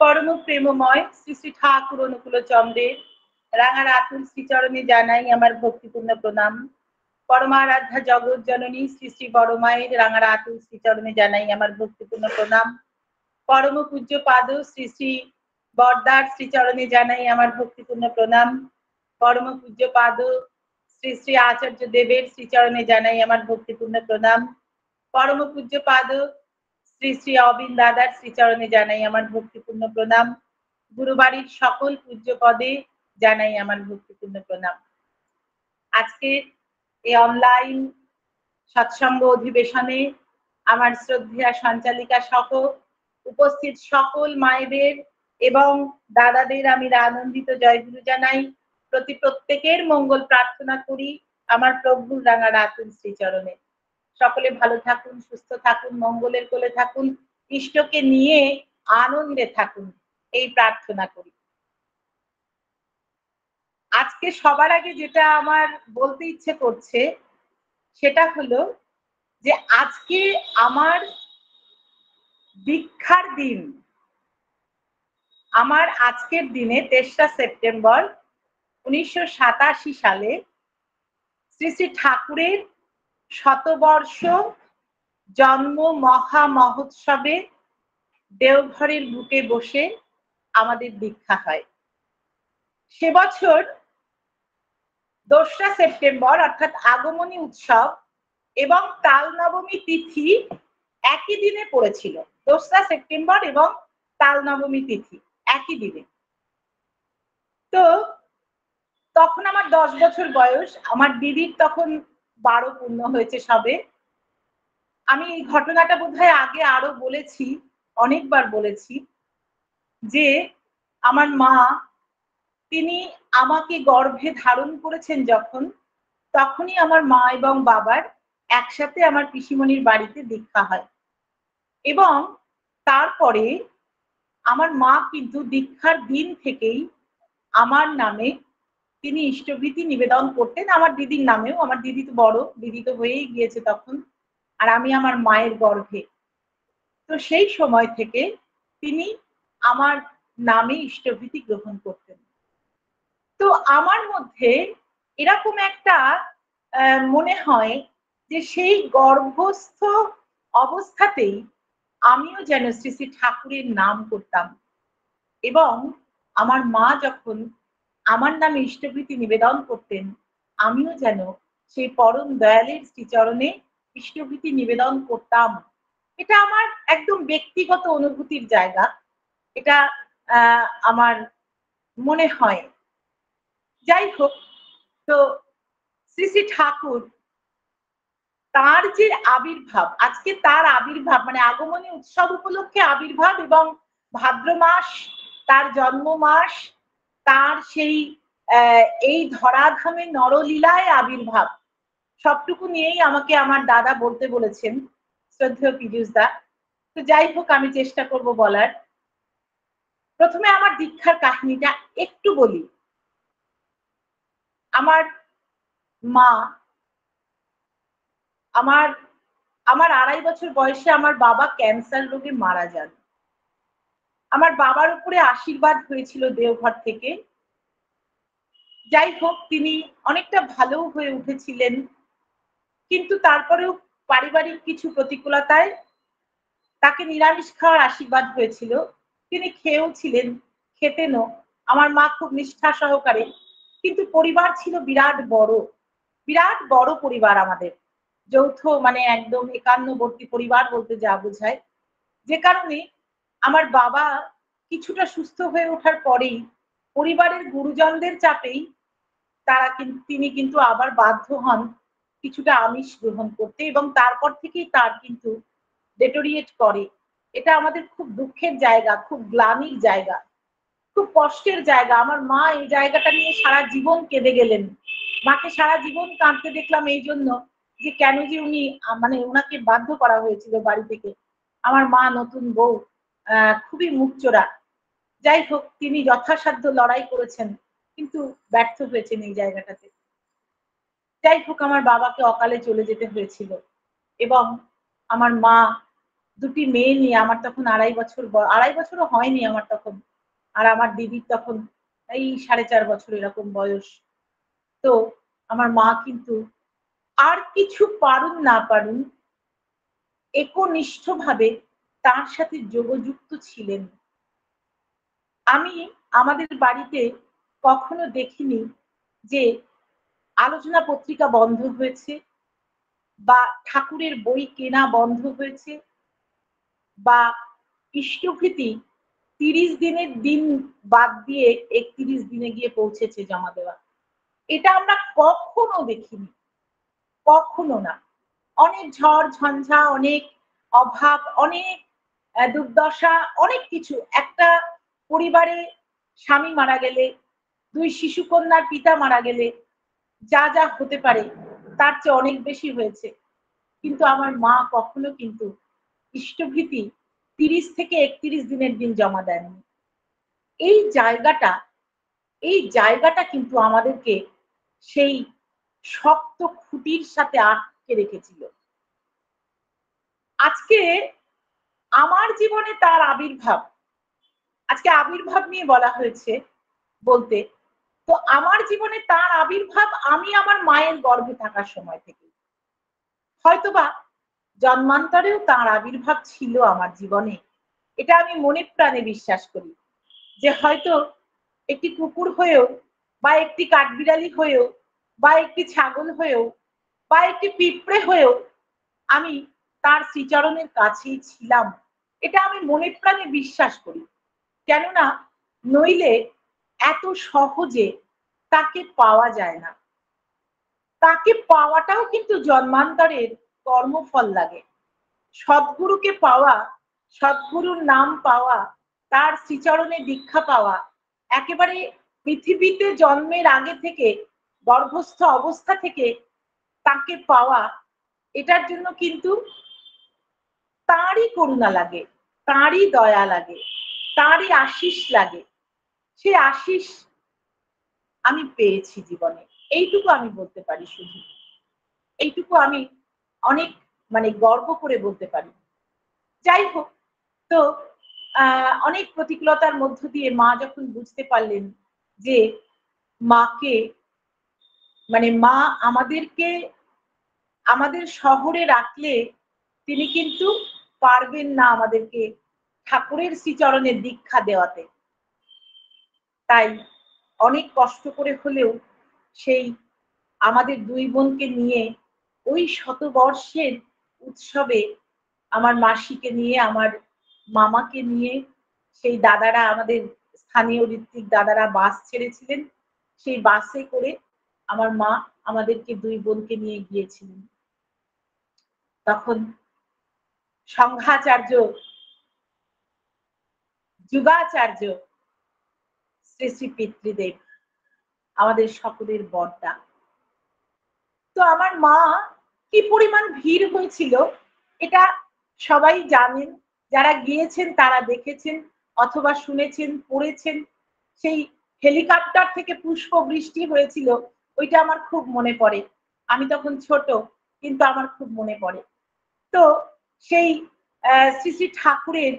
পরম প্রেমময় শ্রী শ্রী ঠাকুর অনুকূল চন্দ্রের রাঙা রাতুল শ্রীচরণে জানাই আমার ভক্তিপূর্ণ প্রণাম। পরমারাধ্যা জগৎ জননী শ্রী শ্রী বড় মায়ের রাঙা রাতুল শ্রীচরণে জানাই আমার ভক্তিপূর্ণ প্রণাম। পরম পূজ্য পাদ শ্রী শ্রী বরদার শ্রীচরণে জানাই আমার ভক্তিপূর্ণ প্রণাম। পরম পূজ্য পাদ শ্রী শ্রী আচার্য দেবের শ্রীচরণে জানাই আমার ভক্তিপূর্ণ প্রণাম। পরম পূজ্য পাদ শ্রী শ্রী অবিন দাদার শ্রীচরণে জানাই আমার ভক্তিপূর্ণ প্রণাম। গুরুবাড়ির সকল পূজ্য পদে জানাই আমার ভক্তিপূর্ণ প্রণাম। আজকের এই অনলাইন সৎসঙ্গ অধিবেশনে আমার শ্রদ্ধেয়া সঞ্চালিকা সহ উপস্থিত সকল মায়েদের এবং দাদাদের আমি আনন্দিত জয়গুরু জানাই। প্রত্যেকের মঙ্গল প্রার্থনা করি আমার প্রভুর রাঙা রাতুল শ্রীচরণে। সকলে ভালো থাকুন, সুস্থ থাকুন, মঙ্গলের কোলে থাকুন, ইষ্টকে নিয়ে আনন্দে থাকুন, এই প্রার্থনা করি। আজকে সবার আগে যেটা আমার বলতে ইচ্ছে করছে সেটা হলো যে আজকে আমার দীক্ষার দিন। আমার আজকের দিনে ৩রা সেপ্টেম্বর ১৯৮৭ সালে শ্রী শ্রী ঠাকুরের শতবর্ষ জন্ম মহা মহোৎসবে দেওঘরের বুকে বসে আমাদের দীক্ষা হয়। সে বছর ২রা সেপ্টেম্বর অর্থাৎ আগমনী উৎসব এবং তাল নবমী তিথি একই দিনে পড়েছিল। ২রা সেপ্টেম্বর এবং তাল নবমী তিথি একই দিনে। তো তখন আমার ১০ বছর বয়স, আমার দিদির তখন ১২ পূর্ণ হয়েছে সবে। আমি এই ঘটনাটা বোধহয় আগে আরো বলেছি, অনেকবার বলেছি, যে আমার মা তিনি আমাকে গর্ভে ধারণ করেছেন যখন, তখনই আমার মা এবং বাবার একসাথে আমার পিসিমণির বাড়িতে দীক্ষা হয়। এবং তারপরে আমার মা কিন্তু দীক্ষার দিন থেকেই আমার নামে তিনি ইষ্টভীতি নিবেদন করতেন, আমার দিদির নামেও। আমার দিদি তো বড়, দিদি তো হয়েই গিয়েছে তখন, আর আমি আমার মায়ের গর্ভে। তো সেই সময় থেকে তিনি আমার নামে ইষ্টভীতি গ্রহণ করতেন। তো আমার মধ্যে এরকম একটা মনে হয় যে সেই গর্ভস্থ অবস্থাতেই আমিও যেন শ্রী শ্রী ঠাকুরের নাম করতাম, এবং আমার মা যখন আমার নামে ইষ্টভীতি নিবেদন করতেন, আমিও যেন সেই পরম দয়ালের শ্রীচরণে ইষ্টভীতি নিবেদন করতাম। এটা আমার একদম ব্যক্তিগত অনুভূতির জায়গা। এটা আমার মনে হয়। যাই হোক, তো শ্রী শ্রী ঠাকুর তার যে আবির্ভাব, আজকে তার আবির্ভাব মানে আগমনী উৎসব উপলক্ষে আবির্ভাব, এবং ভাদ্র মাস তার জন্ম মাস, তার সেই এই ধরাধামে নরলীলায় আবির্ভাব, সবটুকু নিয়েই আমাকে আমার দাদা বলতে বলেছেন, শ্রদ্ধেয় পীযূষ দা। তো যাই হোক, আমি চেষ্টা করব বলার। প্রথমে আমার দীক্ষার কাহিনীটা একটু বলি। আমার মা, আমার ২.৫ বছর বয়সে আমার বাবা ক্যান্সার রোগে মারা যান। আমার বাবার উপরে আশীর্বাদ হয়েছিল দেওঘর থেকে। যাই হোক, তিনি অনেকটা ভালো হয়ে উঠেছিলেন, কিন্তু তারপরেও পারিবারিক কিছু প্রতিকূলতায় তাকে নিরামিষ খাওয়ার আশীর্বাদ হয়েছিল। তিনি খেয়েও ছিলেন, খেতেনও, আমার মা খুব নিষ্ঠা সহকারে। কিন্তু পরিবার ছিল বিরাট বড় পরিবার আমাদের। যৌথ মানে একদম একান্নবর্তী পরিবার বলতে যা বোঝায়। যে কারণে আমার বাবা কিছুটা সুস্থ হয়ে ওঠার পরেই পরিবারের গুরুজনদের চাপেই তিনি কিন্তু আবার বাধ্য হন কিছুটা আমিষ গ্রহণ করতে, এবং তারপর থেকেই তার কিন্তু ডেটোরিয়েট করে। এটা আমাদের খুব দুঃখের জায়গা, খুব গ্লানির জায়গা, খুব কষ্টের জায়গা। আমার মা এই জায়গাটা নিয়ে সারা জীবন কেঁদে গেলেন। মাকে সারা জীবন কাঁদতে দেখলাম এই জন্য যে কেন যে উনি মানে ওনাকে বাধ্য করা হয়েছিল বাড়ি থেকে। আমার মা নতুন বউ, খুবই মুখচোরা। যাই হোক, তিনি যথাসাধ্য লড়াই করেছেন, কিন্তু ব্যর্থ হয়েছেন এই জায়গাটাতে। যাই হোক, আমার বাবাকে অকালে চলে যেতে হয়েছিল, এবং আমার মা দুটি মেয়ে নিয়ে, আমার তখন 2.5 বছরও হয়নি আমার তখন, আর আমার দিদির তখন এই 4.5 বছর এরকম বয়স। তো আমার মা কিন্তু আর কিছু পারুন না পারুন একনিষ্ঠভাবে তার সাথে যোগযুক্ত ছিলেন। আমি আমাদের বাড়িতে কখনো দেখিনি যে আলোচনা পত্রিকা বন্ধ হয়েছে বা ঠাকুরের বই কেনা বন্ধ হয়েছে বা ইষ্টভৃতি 30 দিনের দিন বাদ দিয়ে 31 দিনে গিয়ে পৌঁছেছে জমা দেওয়া। এটা আমরা কখনো দেখিনি, কখনো না। অনেক ঝড় ঝঞ্ঝা, অনেক অভাব, অনেক দুর্দশা, অনেক কিছু। একটা পরিবারে স্বামী মারা গেলে, 2 শিশুকন্যার পিতা মারা গেলে যা যা হতে পারে তার চেয়ে অনেক বেশি হয়েছে। কিন্তু আমার মা কখনো কিন্তু ইষ্টভৃতি 30 থেকে 31 দিনের দিন জমা দেননি। এই জায়গাটা, এই জায়গাটা কিন্তু আমাদেরকে সেই শক্ত খুঁটির সাথে আটকে রেখেছিল। আজকে আমার জীবনে তার আবির্ভাব, আজকে আবির্ভাব নিয়ে বলা হয়েছে বলতে, তো আমার জীবনে তার আবির্ভাব আমি আমার মায়ের গর্ভে থাকার সময় থেকে। হয়তোবা জন্মান্তরেও তার আবির্ভাব ছিল আমার জীবনে। এটা আমি মনে প্রাণে বিশ্বাস করি। যে হয়তো একটি কুকুর হয়েও বা একটি কাঠবিড়ালি হয়েও বা একটি ছাগল হয়েও বা একটি পিঁপড়ে হয়েও আমি তার শ্রীচরণের কাছেই ছিলাম। এটা আমি মনে প্রাণে বিশ্বাস করি। কেননা নইলে এত সহজে তাকে পাওয়া যায় না। তাকে পাওয়াটাও কিন্তু জন্মান্তরের কর্মফল লাগে। সদ্গুরুকে পাওয়া, সদ্গুরুর নাম পাওয়া, তার শ্রীচরণে দীক্ষা পাওয়া, একেবারে পৃথিবীতে জন্মের আগে থেকে, গর্ভস্থ অবস্থা থেকে তাকে পাওয়া, এটার জন্য কিন্তু তাঁরই করুণা লাগে, তাঁরই দয়া লাগে, তাঁরই আশিস লাগে। সে আশিস আমি পেয়েছি জীবনে। এইটুকু আমি বলতে পারি শুধু। এইটুকু আমি অনেক গর্ব করে বলতে পারি। যাই হোক, তো অনেক প্রতিকূলতার মধ্য দিয়ে মা যখন বুঝতে পারলেন যে মাকে মা আমাদেরকে আমাদের শহরে রাখলে তিনি কিন্তু পারবেন না আমাদেরকে ঠাকুরের শ্রীচরণে দীক্ষা দেওয়াতে। তাই অনেক কষ্ট করে হলেও সেই আমাদের 2 বোনকে নিয়ে ওই শতবর্ষের উৎসবে আমার মাসিকে নিয়ে, আমার মামাকে নিয়ে, সেই দাদারা, আমাদের স্থানীয় ঋত্বিক দাদারা বাস ছেড়েছিলেন। সেই বাসে করে আমার মা আমাদেরকে 2 বোনকে নিয়ে গিয়েছিলেন। তখন সংঘাচার্য, যুগাচার্য শ্রী শ্রী পিতৃদেব, আমাদের সকলের বড়দা। তো আমার মা, কি পরিমাণ ভিড় হয়েছিল এটা সবাই জানেন। যারা গিয়েছেন তারা দেখেছেন অথবা শুনেছেন, পড়েছেন। সেই হেলিকপ্টার থেকে পুষ্প বৃষ্টি হয়েছিল, ওইটা আমার খুব মনে পড়ে। আমি তখন ছোট, কিন্তু আমার খুব মনে পড়ে। তো সেই শ্রী শ্রী ঠাকুরের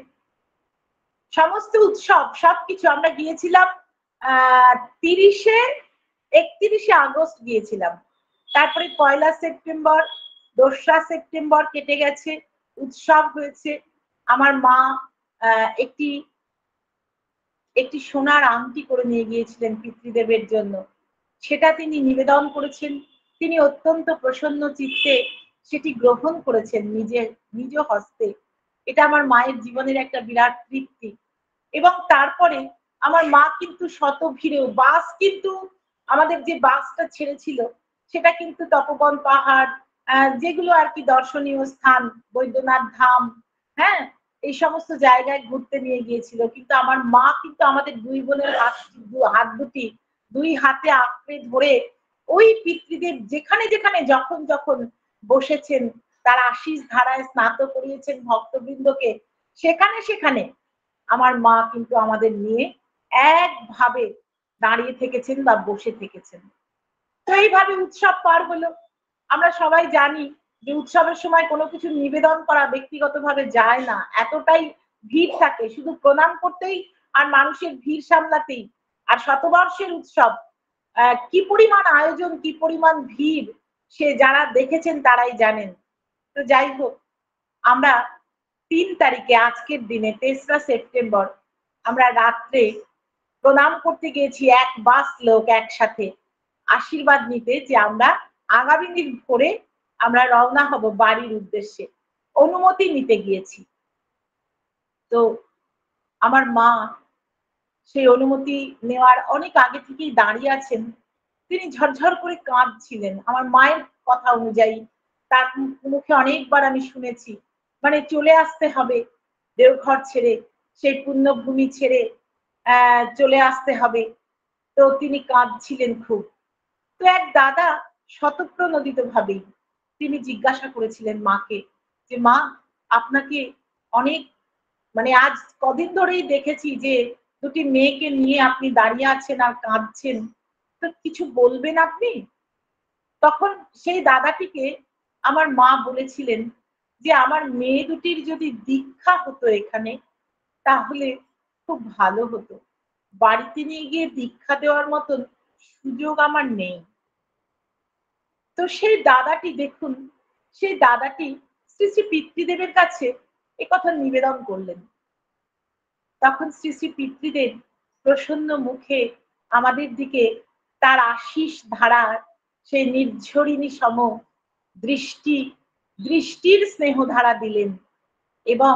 সমস্ত উৎসব সবকিছু আমরা গিয়েছিলাম 30-এ 31শে আগস্ট গিয়েছিলাম। তারপরে 1লা সেপ্টেম্বর, 2রা সেপ্টেম্বর কেটে গেছে, উৎসব হয়েছে। আমার মা একটি একটি সোনার আংটি করে নিয়ে গিয়েছিলেন পিতৃদেবের জন্য। সেটা তিনি নিবেদন করেছেন। তিনি অত্যন্ত প্রসন্ন চিত্তে সেটি গ্রহণ করেছেন নিজ হস্তে। এটা আমার মায়ের জীবনের একটা বিরাট তৃপ্তি। এবং তারপরে আমার মা কিন্তু শত ভিড়েও, বাস কিন্তু আমাদের যে বাসটা ছেড়েছিল সেটা কিন্তু তপোবন পাহাড়, যেগুলো আর কি দর্শনীয় স্থান, বৈদ্যনাথ ধাম, হ্যাঁ, এই সমস্ত জায়গায় ঘুরতে নিয়ে গিয়েছিল। কিন্তু আমার মা কিন্তু আমাদের 2 বোনের হাত দুটি 2 হাতে আঁকড়ে ধরে ওই পিতৃদেব যেখানে যেখানে যখন যখন বসেছেন, তার আশিস ধারায় স্নাত করিয়েছেন ভক্তবৃন্দকে, সেখানে সেখানে আমার মা কিন্তু আমাদের নিয়ে একভাবে দাঁড়িয়ে থেকেছেন বা বসে থেকেছেন। তো এইভাবে উৎসব পার হলো। আমরা সবাই জানি যে উৎসবের সময় কোনো কিছু নিবেদন করা ব্যক্তিগতভাবে যায় না, এতটাই ভিড় থাকে, শুধু প্রণাম করতেই আর মানুষের ভিড় সামলাতেই। আর শতবর্ষের উৎসব, কি পরিমাণ আয়োজন, কি পরিমাণ ভিড়, সে যারা দেখেছেন তারাই জানেন। তো যাই হোক, আমরা ৩ তারিখে আজকের দিনে ৩রা সেপ্টেম্বর আমরা রাত্রে প্রণাম করতে গিয়েছি এক বাস লোক একসাথে আশীর্বাদ নিতে, যে আমরা আগামী দিন ভোরে আমরা রওনা হব বাড়ির উদ্দেশ্যে। অনুমতি নিতে গিয়েছি। তো আমার মা সেই অনুমতি নেওয়ার অনেক আগে থেকেই দাঁড়িয়ে আছেন। তিনি ঝরঝর করে কাঁদছিলেন। আমার মায়ের কথা অনুযায়ী তার মুখে অনেকবার আমি শুনেছি, মানে চলে আসতে হবে দেওঘর ছেড়ে, সেই পুণ্যভূমি ছেড়ে চলে আসতে হবে। তো তিনি কাঁদছিলেন খুব। তো এক দাদা স্বতঃপ্রণোদিতভাবেই তিনি জিজ্ঞাসা করেছিলেন মাকে যে, "মা, আপনাকে অনেক, মানে আজ কদিন ধরেই দেখেছি যে ২ টি মেয়েকে নিয়ে আপনি দাঁড়িয়ে আছেন আর কাঁদছেন। তো কিছু বলবেন আপনি?" তখন সেই দাদাটিকে আমার মা বলেছিলেন যে, "আমার মেয়ে দুটির যদি দীক্ষা হতো এখানে, তাহলে খুব ভালো হতো। বাড়িতে নিয়ে গিয়ে দীক্ষা দেওয়ার মতন সুযোগ আমার নেই।" তো সেই দাদাটি দেখুন, সেই দাদাটি শ্রী শ্রী পিতৃদেবের কাছে একথা নিবেদন করলেন। তখন শ্রী শ্রী পিতৃদেব প্রসন্ন মুখে আমাদের দিকে তার আশিস ধারার সেই নির্ঝরিণী সম দৃষ্টির স্নেহধারা দিলেন এবং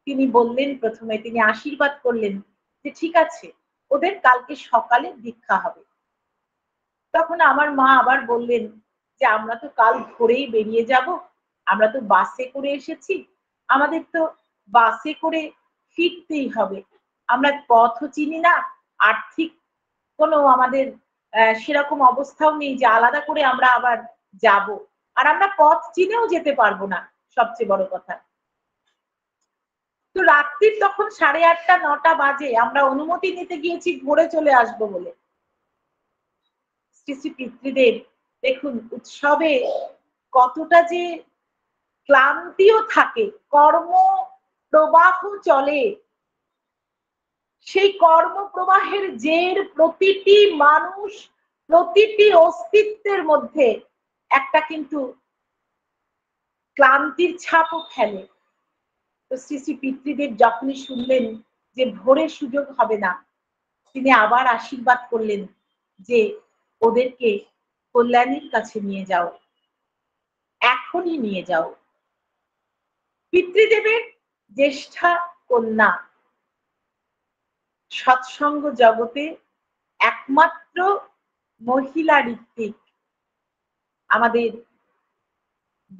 তিনি বললেন, প্রথমে তিনি আশীর্বাদ করলেন যে ঠিক আছে, ওদের কালকে সকালে দীক্ষা হবে। তখন আমার মা আবার বললেন যে আমরা তো কাল ভোরেই বেরিয়ে যাব, আমরা তো বাসে করে এসেছি, আমাদের তো বাসে করে ফিরতেই হবে। আমরা পথও চিনি না, আর্থিক কোনো আমাদের সেরকম অবস্থাও নেই যে আলাদা করে আমরা আবার যাব। আর আমরা পথ চিনেও যেতে পারবো না, সবচেয়ে বড় কথা। তো রাত্রির তখন 8:30-9টা বাজে, আমরা অনুমতি নিতে গিয়েছি ভোরে চলে আসবো বলে। শ্রী শ্রী পিতৃদেব দেখুন, উৎসবে কতটা যে ক্লান্তিও থাকে, কর্ম প্রবাহ চলে, সেই কর্মপ্রবাহের জের প্রতিটি মানুষ, প্রতিটি অস্তিত্বের মধ্যে একটা কিন্তু ক্লান্তির ছাপও ফেলে। তো শ্রী শ্রী পিতৃদেব যখনই শুনলেন যে ভোরে সুযোগ হবে না, তিনি আবার আশীর্বাদ করলেন যে ওদেরকে কল্যাণীর কাছে নিয়ে যাও, এখনই নিয়ে যাও। পিতৃদেবের জ্যেষ্ঠা কন্যা, সৎসঙ্গ জগতে একমাত্র মহিলা ঋত্বিক আমাদের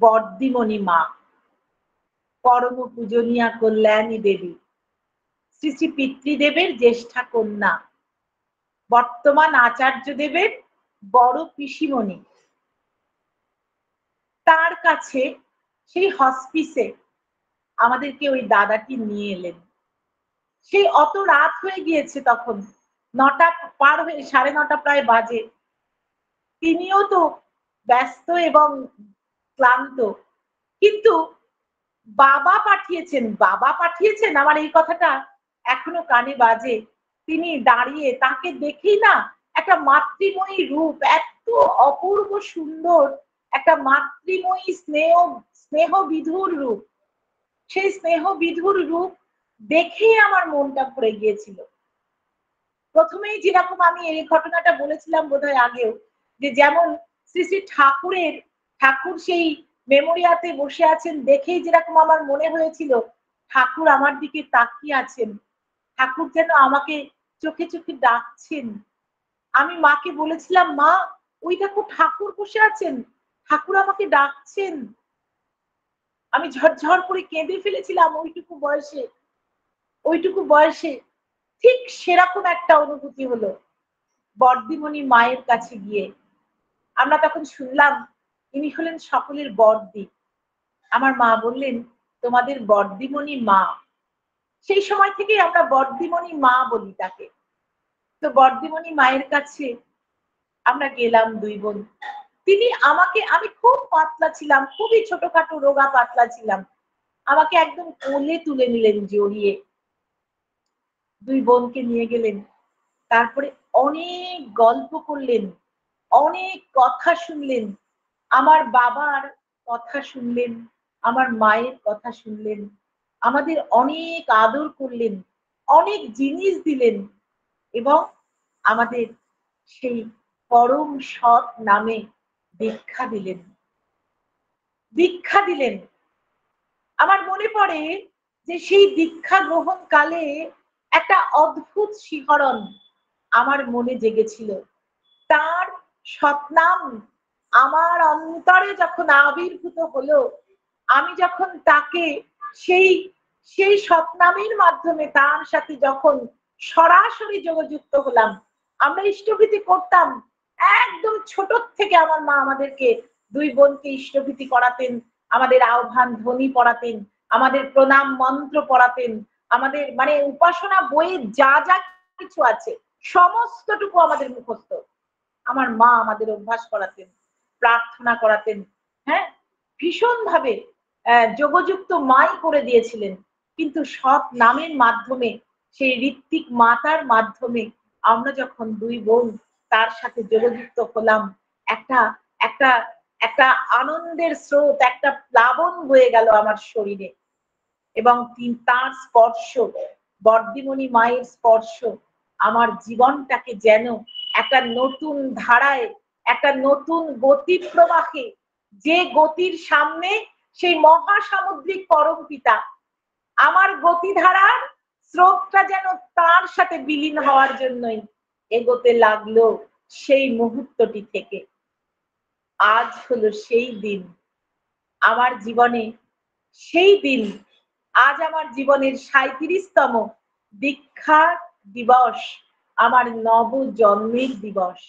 বর্দিমণি মা, পরম পূজনীয়া কল্যাণী দেবী, শ্রী শ্রী পিতৃদেবের জ্যেষ্ঠা কন্যা, বর্তমান আচার্য দেবের বড় পিসিমণি। তার কাছে সেই হসপিসে আমাদেরকে ওই দাদাটি নিয়ে এলেন। সেই অত রাত হয়ে গিয়েছে তখন, 9টা পার হয়ে 9:30 প্রায় বাজে। তিনিও তো ব্যস্ত এবং ক্লান্ত, কিন্তু বাবা পাঠিয়েছেন আমার এই কথাটা এখনো কানে বাজে। তিনি দাঁড়িয়ে, তাকে দেখেই না একটা মাতৃময়ী রূপ, এত অপূর্ব সুন্দর একটা মাতৃময়ী স্নেহ বিধুর রূপ। সেই স্নেহ বিধুর রূপ দেখেই আমার মনটা ভরে গিয়েছিল। প্রথমেই যেরকম আমি এই ঘটনাটা বলেছিলাম বোধহয় আগেও, যে যেমন শ্রী শ্রী ঠাকুর সেই মেমোরিয়াতে বসে আছেন, দেখেই যেরকম আমার মনে হয়েছিল ঠাকুর আমার দিকে তাকিয়ে আছেন, ঠাকুর যেন আমাকে চোখে চোখে ডাকছেন। আমি মাকে বলেছিলাম, মা, ওই দেখো ঠাকুর বসে আছেন, ঠাকুর আমাকে ডাকছেন। আমি ঝরঝর করে কেঁদে ফেলেছিলাম ওইটুকু বয়সে। ঠিক সেরকম একটা অনুভূতি হলো বর্দিমণি মায়ের কাছে গিয়ে। আমরা তখন শুনলাম ইনি হলেন সকলের বর্দি। আমার মা বললেন, তোমাদের বর্দিমণি মা। সেই সময় থেকেই আমরা বর্দিমণি মা বলি তাকে। তো বর্দিমণি মায়ের কাছে আমরা গেলাম 2 বোন। তিনি আমাকে, আমি খুব পাতলা ছিলাম, খুবই ছোটখাটো রোগা পাতলা ছিলাম, আমাকে একদম কোলে তুলে নিলেন জড়িয়ে, দুই বোনকে নিয়ে গেলেন, তারপরে অনেক গল্প করলেন, অনেক কথা শুনলেন, আমার বাবার কথা শুনলেন, আমার মায়ের কথা শুনলেন, আমাদের অনেক আদর করলেন, অনেক জিনিস দিলেন এবং আমাদের সেই পরম সৎ নামে দীক্ষা দিলেন। দীক্ষা দিলেন। আমার মনে পড়ে যে সেই দীক্ষা গ্রহণ কালে একটা অদ্ভুত শিহরণ আমার মনে জেগেছিল। তার সৎনাম আমার অন্তরে যখন আবির্ভূত হলো, আমি যখন তাকে সেই সেই সৎনামের মাধ্যমে তার সাথে যখন সরাসরি যোগযুক্ত হলাম, আমরা ইষ্টভীতি করতাম, একদম ছোট থেকে আমার মা আমাদেরকে, দুই বোনকে ইষ্টভীতি করাতেন, আমাদের আহ্বান ধ্বনি পড়াতেন, আমাদের প্রণাম মন্ত্র পড়াতেন, আমাদের মানে উপাসনা বইয়ে যা যা কিছু আছে সমস্তটুকু আমাদের মুখস্থ। আমার মা আমাদের অভ্যাস করাতেন, প্রার্থনা করাতেন, হ্যাঁ, ভীষণভাবে যোগযুক্ত মাই করে দিয়েছিলেন। কিন্তু সৎ নামের মাধ্যমে, সেই ঋত্বিক মাতার মাধ্যমে আমরা যখন দুই বোন তার সাথে যোগযুক্ত হলাম, একটা একটা একটা আনন্দের স্রোত, একটা প্লাবন বয়ে গেল আমার শরীরে এবং তার স্পর্শ, বর্দিমণি মায়ের স্পর্শ আমার জীবনটাকে যেন একটা নতুন ধারায়, একটা নতুন গতি প্রবাহে, যে গতির সামনে সেই মহাসামুদ্রিক পরম পিতা, আমার গতিধারার স্রোতটা যেন তার সাথে বিলীন হওয়ার জন্যই এগোতে লাগলো সেই মুহূর্তটি থেকে। আজ হলো সেই দিন আমার জীবনে, সেই দিন আজ আমার জীবনের ৩৭তম দীক্ষা দিবস, আমার নবজন্মের দিবস।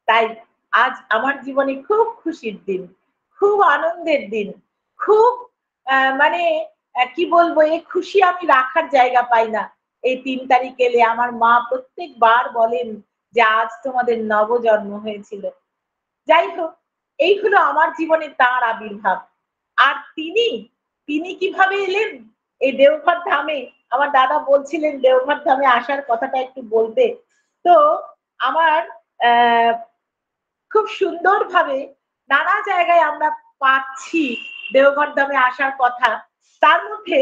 তাই আজ আমার জীবনে খুব খুশির দিন, খুব আনন্দের দিন, খুব মানে কি বলবো, এই খুশি আমি রাখার জায়গা পাই না। এই ৩ তারিখ এলে আমার মা প্রত্যেকবার বলেন যে আজ তোমাদের নবজন্ম হয়েছিল। যাই হোক, এই হলো আমার জীবনে তার আবির্ভাব। আর তিনি তিনি কিভাবে এলেন এই দেওঘর ধামে? আমার দাদা বলছিলেন দেওঘর ধামে আসার কথাটা একটু বলতে। তো আমার আহ খুব সুন্দরভাবে নানা জায়গায় আমরা পাচ্ছি দেওঘর ধামে আসার কথা। তার মধ্যে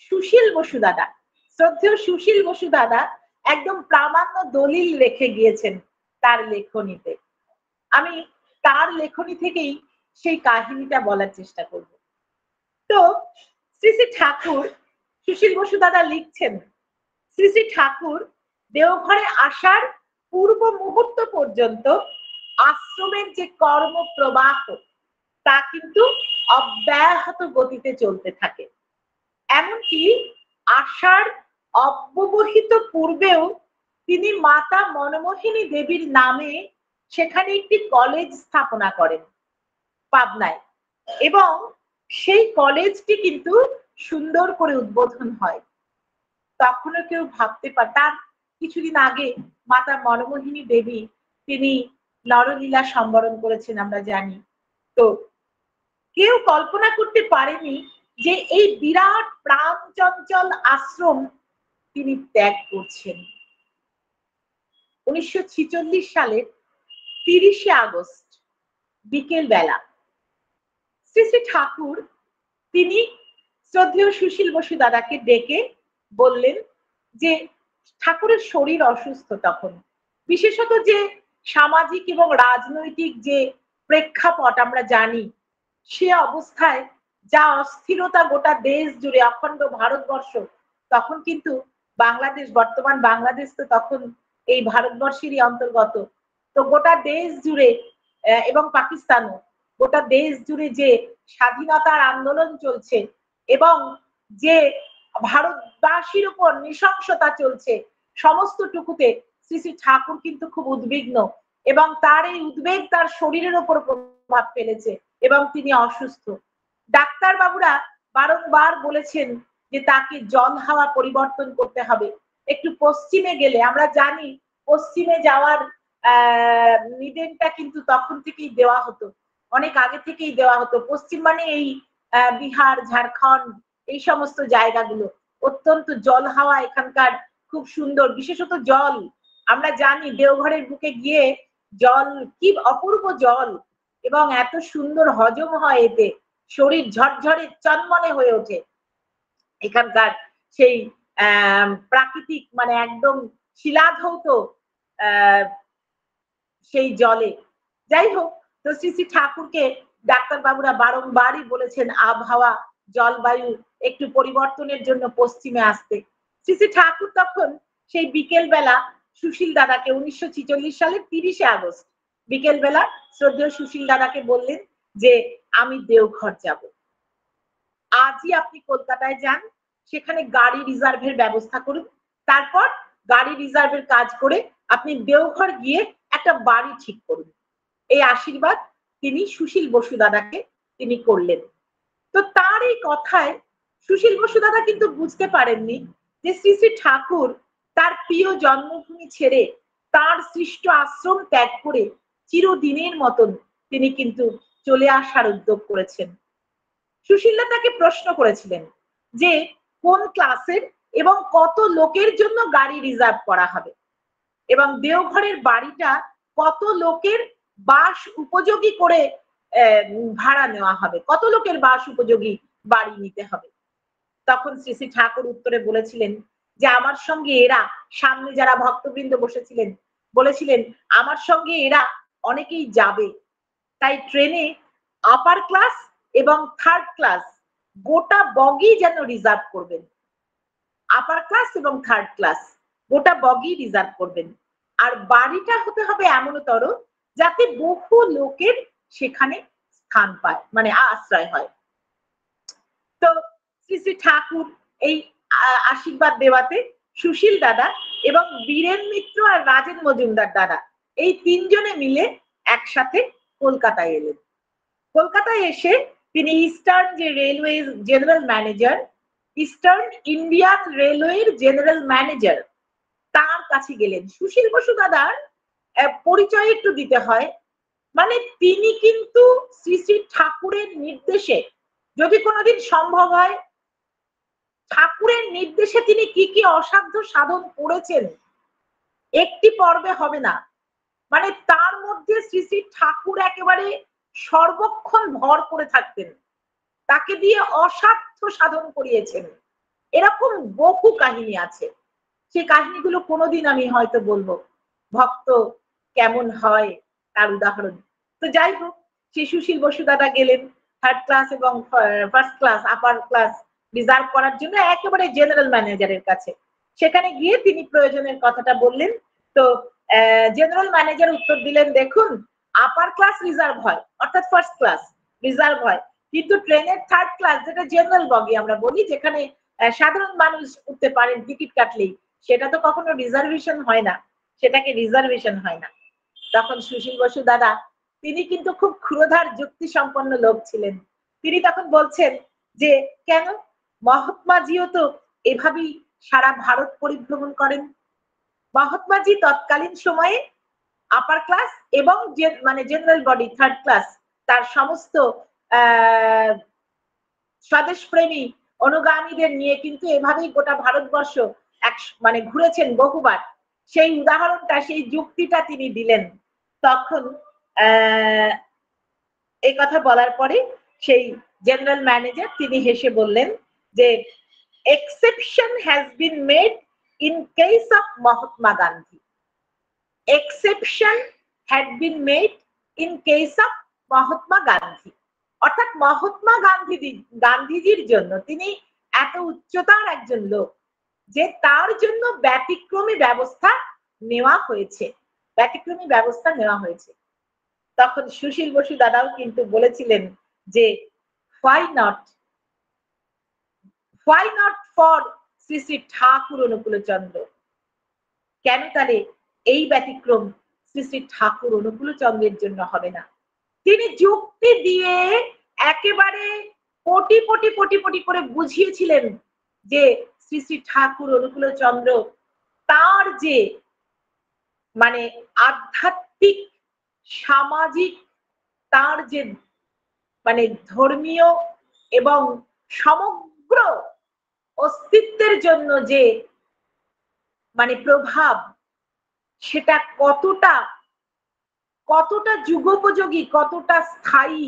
সুশীল বসু দাদা, শ্রদ্ধেয় সুশীল বসু দাদা একদম প্রামাণ্য দলিল রেখে গিয়েছেন তার লেখনীতে। আমি তার লেখনী থেকেই সেই কাহিনীটা বলার চেষ্টা করব। তো শ্রী শ্রী ঠাকুর, সুশীল বসু দাদা লিখছেন, শ্রী শ্রী ঠাকুর দেওঘরে আসার পূর্ব মুহূর্ত পর্যন্ত আশ্রমের যে কর্মপ্রবাহ তা কিন্তু অব্যাহত গতিতে চলতে থাকে। এমনকি আসার অব্যবহিত পূর্বেও তিনি মাতা মনমোহিনী দেবীর নামে সেখানে একটি কলেজ স্থাপনা করেন পাবনায়, এবং সেই কলেজটি কিন্তু সুন্দর করে উদ্বোধন হয়। তখনও কেউ ভাবতে পারে, তার কিছুদিন আগে মাতা মনমোহিনী দেবী তিনি নরলীলা সম্বরণ করেছেন আমরা জানি। তো কেউ কল্পনা করতে পারেনি যে এই বিরাট প্রাণ চঞ্চল আশ্রম তিনি ত্যাগ করছেন। ১৯৪৬ সালের ৩০শে আগস্ট বিকেল বেলা শ্রী শ্রী ঠাকুর তিনি শ্রদ্ধেয় সুশীল বসু দাদাকে ডেকে বললেন যে ঠাকুরের শরীর অসুস্থ তখন, বিশেষত যে সামাজিক এবং রাজনৈতিক যে প্রেক্ষাপট আমরা জানি, সে অবস্থায় যা অস্থিরতা গোটা দেশ জুড়ে, অখণ্ড ভারতবর্ষ, তখন কিন্তু বাংলাদেশ, বর্তমান বাংলাদেশ তো তখন এই ভারতবর্ষেরই অন্তর্গত। তো গোটা দেশ জুড়ে এবং পাকিস্তানও, গোটা দেশ জুড়ে যে স্বাধীনতার আন্দোলন চলছে এবং যে ভারতবাসীর উপর নৃশংসতা চলছে, সমস্ত টুকুতে শ্রী শ্রী ঠাকুর কিন্তু খুব উদ্বিগ্ন এবং তার এই উদ্বেগ তার শরীরের উপর প্রভাব ফেলেছে এবং তিনি অসুস্থ। ডাক্তার বাবুরা বারংবার বলেছেন যে তাকে জল হাওয়া পরিবর্তন করতে হবে, একটু পশ্চিমে গেলে, আমরা জানি পশ্চিমে যাওয়ার নিদেনটা কিন্তু তখন থেকেই দেওয়া হতো, অনেক আগে থেকেই দেওয়া হতো। পশ্চিম মানে এই বিহার, ঝাড়খণ্ড, এই সমস্ত জায়গাগুলো অত্যন্ত জল হাওয়া এখানকার খুব সুন্দর, বিশেষত জল। আমরা জানি দেওঘরের বুকে গিয়ে জল কি অপূর্ব জল, এবং এত সুন্দর হজম হয় এতে, শরীর ঝরঝরে চনমনে হয়ে ওঠে এখানকার সেই প্রাকৃতিক মানে একদম শিলাধৌত সেই জলে। যাই হোক, তো শ্রী শ্রী ঠাকুরকে ডাক্তারবাবুরা বারংবারই বলেছেন আবহাওয়া জলবায়ু একটু পরিবর্তনের জন্য পশ্চিমে আসতে। শ্রী শ্রী ঠাকুর তখন সেই বিকেল বেলা সুশীল দাদাকে 1946 সালের 30শে আগস্ট বিকেল বেলা শ্রদ্ধেয় সুশীল দাদাকে বললেন যে আমি দেওঘর যাব, আজই আপনি কলকাতায় যান, সেখানে গাড়ি রিজার্ভের ব্যবস্থা করুন, তারপর গাড়ি রিজার্ভের কাজ করে আপনি দেওঘর গিয়ে একটা বাড়ি ঠিক করুন। এই আশীর্বাদ তিনি সুশীল বসু দাদাকে তিনি করলেন। তো তার এই কথায় সুশীল বসু দাদা কিন্তু বুঝতে পারেননি যে শ্রী শ্রী ঠাকুর তার প্রিয় জন্মভূমি ছেড়ে তার সৃষ্ট আশ্রম ত্যাগ করে চিরদিনের মতন তিনি কিন্তু চলে আসার উদ্যোগ করেছেন। সুশীলদা তাকে প্রশ্ন করেছিলেন যে কোন ক্লাসের এবং কত লোকের জন্য গাড়ি রিজার্ভ করা হবে, এবং দেওঘরের বাড়িটা কত লোকের বাস উপযোগী করে ভাড়া নেওয়া হবে, কত লোকের বাস উপযোগী বাড়ি নিতে হবে। তখন শ্রী শ্রী ঠাকুর উত্তরে বলেছিলেন যে আমার সঙ্গে এরা, সামনে যারা ভক্তবৃন্দ বসেছিলেন, বলেছিলেন আমার সঙ্গে এরা অনেকেই যাবে, তাই ট্রেনে আপার ক্লাস এবং থার্ড ক্লাস গোটা বগি যেন রিজার্ভ করবেন, আপার ক্লাস এবং থার্ড ক্লাস গোটা বগি রিজার্ভ করবেন, আর বাড়িটা হতে হবে এমনতর যাতে বহু লোকের সেখানে স্থান পায়, মানে আশ্রয় হয়। তো শ্রী শ্রী ঠাকুর এই আশীর্বাদ দেওয়াতে সুশীল দাদা এবং বীরেন মিত্র আর রাজেন মজুমদার দাদা এই তিনজনে মিলে একসাথে কলকাতায় এলেন। কলকাতায় এসে তিনি ইস্টার্ন যে railway general manager, eastern Indian রেলওয়ের জেনারেল ম্যানেজার, তার কাছে গেলেন। সুশীল বসু দাদার পরিচয় একটু দিতে হয়, মানে তিনি কিন্তু শ্রী শ্রী ঠাকুরের নির্দেশে, যদি কোনোদিন সম্ভব হয়, ঠাকুরের নির্দেশে তিনি কি কি অসাধ্য সাধন করেছেন একটি পর্বে হবে না, মানে তার মধ্যে শ্রী শ্রী ঠাকুর একেবারে সর্বক্ষণ ভর করে থাকতেন, তাকে দিয়ে অসাধ্য সাধন করিয়েছেন, এরকম বহু কাহিনী আছে। সেই কাহিনীগুলো কোনোদিন আমি হয়তো বলবো, ভক্ত কেমন হয় তার উদাহরণ। তো যাই হোক, সেই সুশীল বসু দাদা গেলেন থার্ড ক্লাস এবং first class upper class reserve করার জন্য একেবারে জেনারেল ম্যানেজারের কাছে। সেখানে গিয়ে তিনি প্রয়োজনের কথাটা বললেন। তো জেনারেল ম্যানেজার উত্তর দিলেন, দেখুন আপার ক্লাস রিজার্ভ হয়, অর্থাৎ ফার্স্ট ক্লাস রিজার্ভ হয়, কিন্তু ট্রেনের থার্ড ক্লাস যেটা জেনারেল বগি আমরা বলি, যেখানে সাধারণ মানুষ উঠতে পারেন টিকিট কাটলেই, সেটা তো কখনো রিজার্ভেশন হয় না, সেটাকে রিজার্ভেশন হয় না। তখন সুশীল বসু দাদা তিনি কিন্তু খুব ক্ষুরধার যুক্তি সম্পন্ন লোক ছিলেন, তিনি তখন বলছেন যে কেন, মহাত্মাজিও তো এভাবেই সারা ভারত পরিভ্রমণ করেন। মহাত্মাজি তৎকালীন সময়ে আপার ক্লাস এবং মানে জেনারেল বডি থার্ড ক্লাস তার সমস্ত স্বদেশ প্রেমী অনুগামীদের নিয়ে কিন্তু এভাবেই গোটা ভারতবর্ষ মানে ঘুরেছেন বহুবার। সেই উদাহরণটা, সেই যুক্তিটা তিনি দিলেন। তখন এই কথা বলার পরে সেই জেনারেল ম্যানেজার তিনি হেসে বললেন যে exception has been made in case of Mahatma Gandhi. Exception had been made in case of Mahatma Gandhi. অর্থাৎ মহাত্মা গান্ধীজির জন্য, তিনি এত উচ্চতার একজন লোক যে তার জন্য ব্যতিক্রমী ব্যবস্থা নেওয়া হয়েছে, ব্যতিক্রমী ব্যবস্থা নেওয়া হয়েছে। তখন সুশীল বসু দাদাও কিন্তু বলেছিলেন যে why not for Shri Shri Thakur Anukulchandra, কেন তাহলে এই ব্যতিক্রম শ্রী শ্রী ঠাকুর অনুকূলচন্দ্রের জন্য হবে না। তিনি যুক্তি দিয়ে একেবারে কোটি কোটি কোটি কোটি করে বুঝিয়েছিলেন যে শ্রী শ্রী ঠাকুর অনুকূলচন্দ্র তার যে মানে আধ্যাত্মিক সামাজিক তার যে মানে ধর্মীয় এবং সমগ্র অস্তিত্বের জন্য যে মানে প্রভাব, সেটা কতটা কতটা যুগোপযোগী, কতটা স্থায়ী,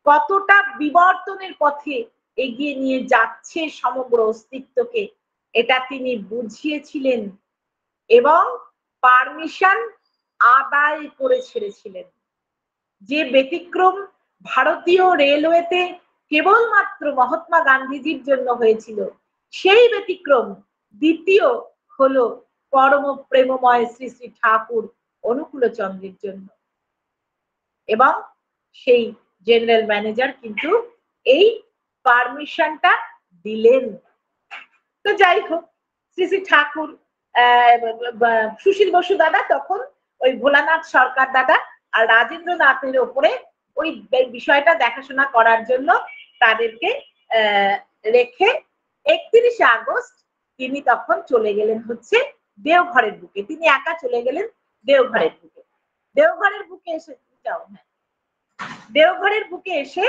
কতটা বিবর্তনের পথে এগিয়ে নিয়ে যাচ্ছে সমগ্র অস্তিত্বকে, এটা তিনি বুঝিয়েছিলেন এবং পারমিশন আদায় করে ছেড়েছিলেন। যে ব্যতিক্রম ভারতীয় রেলওয়েতে কেবলমাত্র মহাত্মা গান্ধীজির জন্য হয়েছিল, সেই ব্যতিক্রম দ্বিতীয় হলো পরম প্রেমময় শ্রী শ্রী ঠাকুর অনুকূলচন্দ্রের জন্য। এবং সেই জেনারেল ম্যানেজার কিন্তু এই পারমিশনটা দিলেন। তো যাই হোক, শ্রী শ্রী ঠাকুর সুশীল বসু দাদা তখন ওই ভোলানাথ সরকার দাদা আর রাজেন্দ্রনাথের ওপরে ওই বিষয়টা দেখাশোনা করার জন্য তাদেরকে রেখে 31শে আগস্ট তিনি তখন চলে গেলেন হচ্ছে দেওঘরের বুকে। তিনি একা চলে গেলেন দেওঘরের বুকে। দেওঘরের বুকে এসে যাও, হ্যাঁ, দেওঘরের বুকে এসে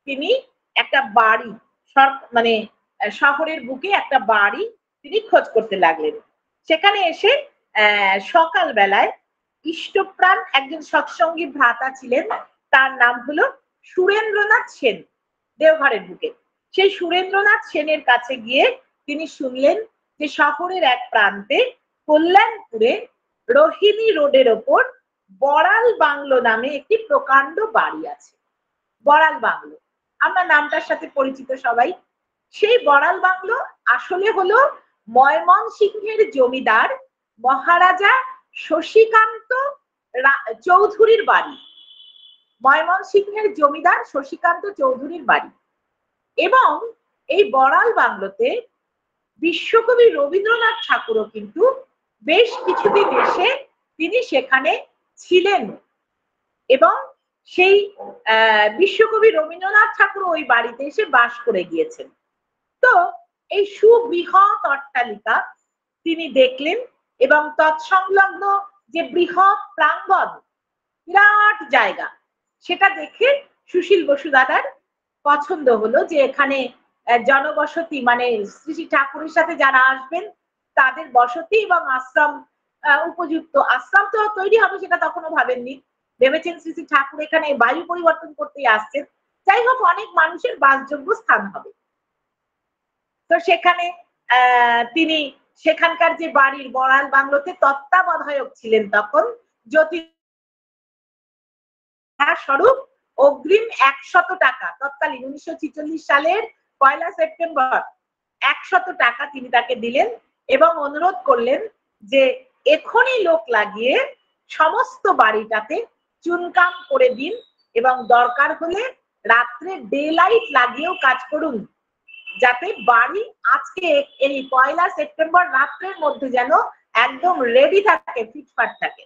তিনি একটা বাড়ি মানে শহরের বুকে একটা বাড়ি তিনি খোঁজ করতে লাগলেন। সেখানে এসে সকাল বেলায় ইষ্টপ্রাণ একজন সৎসঙ্গী ভ্রাতা ছিলেন, তার নাম হলো সুরেন্দ্রনাথ সেন। দেওঘরের বুকে সেই সুরেন্দ্রনাথ সেনের কাছে গিয়ে তিনি শুনলেন যে শহরের এক প্রান্তে কল্যাণপুরে রোহিণী রোডের ওপর বড়াল বাংলো নামে একটি প্রকাণ্ড বাড়ি আছে। বড়াল বাংলো আমরা নামটার সাথে পরিচিত সবাই। সেই বড়াল বাংলো আসলে হলো ময়মনসিংহের জমিদার মহারাজা শশীকান্ত চৌধুরীর বাড়ি। ময়মনসিংহের জমিদার শশীকান্ত চৌধুরীর বাড়ি। এবং এই বড়াল বাংলোতে বিশ্বকবি রবীন্দ্রনাথ ঠাকুরও কিন্তু বেশ কিছুদিন এসে তিনি সেখানে ছিলেন এবং সেই বিশ্বকবি রবীন্দ্রনাথ ঠাকুর ওই বাড়িতে এসে বাস করে গিয়েছেন। তো এই সুবৃহৎ অট্টালিকা তিনি দেখলেন এবং তৎসংলগ্ন যে বৃহৎ প্রাঙ্গণ, বিরাট জায়গা, সেটা দেখে সুশীল বসু দাদার পছন্দ হলো যে এখানে জনবসতি মানে শ্রী শ্রী ঠাকুরের সাথে যারা আসবেন তাদের বসতি এবং আশ্রম উপযুক্ত আশ্রম তো তৈরি হবে সেটা তখনও ভাবেননি। ভেবেছেন শ্রী শ্রী ঠাকুর এখানে বায়ু পরিবর্তন করতেই আসছেন, যাই হোক অনেক মানুষের বাসযোগ্য স্থান হবে। তো সেখানে তিনি সেখানকার যে বাড়ির বড়াল বাংলোতে তত্ত্বাবধায়ক ছিলেন তখন জ্যোতি স্বরূপ অগ্রিম 100 টাকা, তৎকালীন 1946 সালের 1 সেপ্টেম্বর 100 টাকা তিনি তাকে দিলেন এবং অনুরোধ করলেন যে এখনই লোক লাগিয়ে সমস্ত বাড়িটাতে চুনকাম করে দিন এবং দরকার হলে রাত্রে ডে লাইট লাগিয়েও কাজ করুন, যাতে বাড়ি আজকে এই 1 সেপ্টেম্বর রাত্রের মধ্যে যেন একদম রেডি থাকে, ফিটফাট থাকে।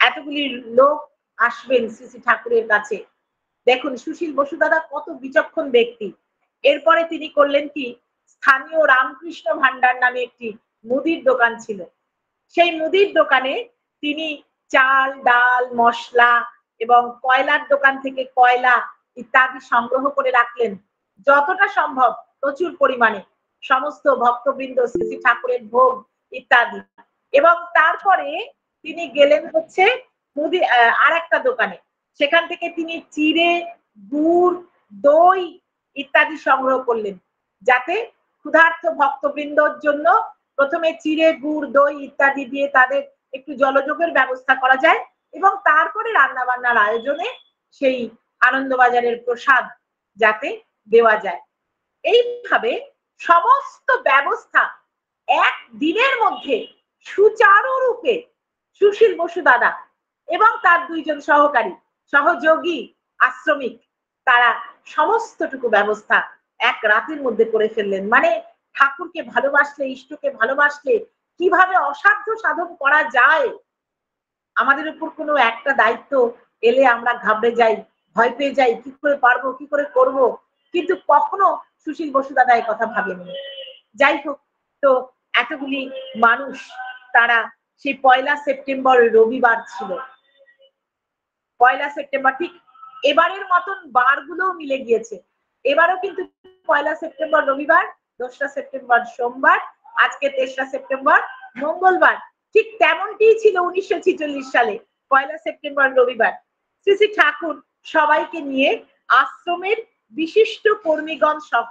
এতগুলি লোক আসবেন শ্রী শ্রী ঠাকুরের কাছে। দেখুন সুশীল বসু দাদা কত বিচক্ষণ ব্যক্তি। এরপরে তিনি করলেন কি, স্থানীয় রামকৃষ্ণ ভান্ডার নামে একটি মুদির দোকান ছিল, সেই মুদির দোকানে তিনি চাল ডাল মশলা এবং কয়লার দোকান থেকে কয়লা ইত্যাদি সংগ্রহ করে রাখলেন যতটা সম্ভব প্রচুর পরিমাণে, সমস্ত ভক্তবৃন্দ শ্রী শ্রী ঠাকুরের ভোগ ইত্যাদি। এবং তারপরে তিনি গেলেন হচ্ছে মুদি আর একটা দোকানে, সেখান থেকে তিনি চিড়ে গুড় দই ইত্যাদি সংগ্রহ করলেন, যাতে ক্ষুধার্ত ভক্তবৃন্দর জন্য প্রথমে চিড়ে গুড় দই ইত্যাদি দিয়ে তাদের একটু জলযোগের ব্যবস্থা করা যায় এবং তারপরে রান্না বান্নার আয়োজনে সেই আনন্দবাজারের প্রসাদ যাতে দেওয়া যায়। এইভাবে সমস্ত ব্যবস্থা এক দিনের মধ্যে সুচারুরূপে সুশীল বসু দাদা এবং তার 2 জন সহকারী সহযোগী আশ্রমিক তারা সমস্তটুকু ব্যবস্থা এক রাতের মধ্যে করে ফেললেন। মানে ঠাকুরকে ভালোবাসলে, ইষ্টকে ভালোবাসলে কিভাবে অসাধ্য সাধন করা যায়, আমাদের উপর কোনো একটা দায়িত্ব এলে আমরা ঘাবড়ে যাই, ভয় পেয়ে যাই, কি করে পারবো, কি করে করব, কিন্তু কখনো সুশীল বসু দাদা এই কথা ভাবেননি। যাই হোক, তো এতগুলি মানুষ তারা সেই 1 সেপ্টেম্বর রবিবার ছিল। 1 সেপ্টেম্বর ঠিক এবারের মতন বারগুলোও মিলে গিয়েছে। এবারও কিন্তু 1 সেপ্টেম্বর রবিবার, 2 সেপ্টেম্বর সোমবার, আজকে 3 সেপ্টেম্বর মঙ্গলবার। ঠিক তেমনটিই ছিল 1946 সালে 1 সেপ্টেম্বর রবিবার। শ্রী শ্রী ঠাকুর সবাইকে নিয়ে আশ্রমের বিশিষ্ট কর্মীগণ সহ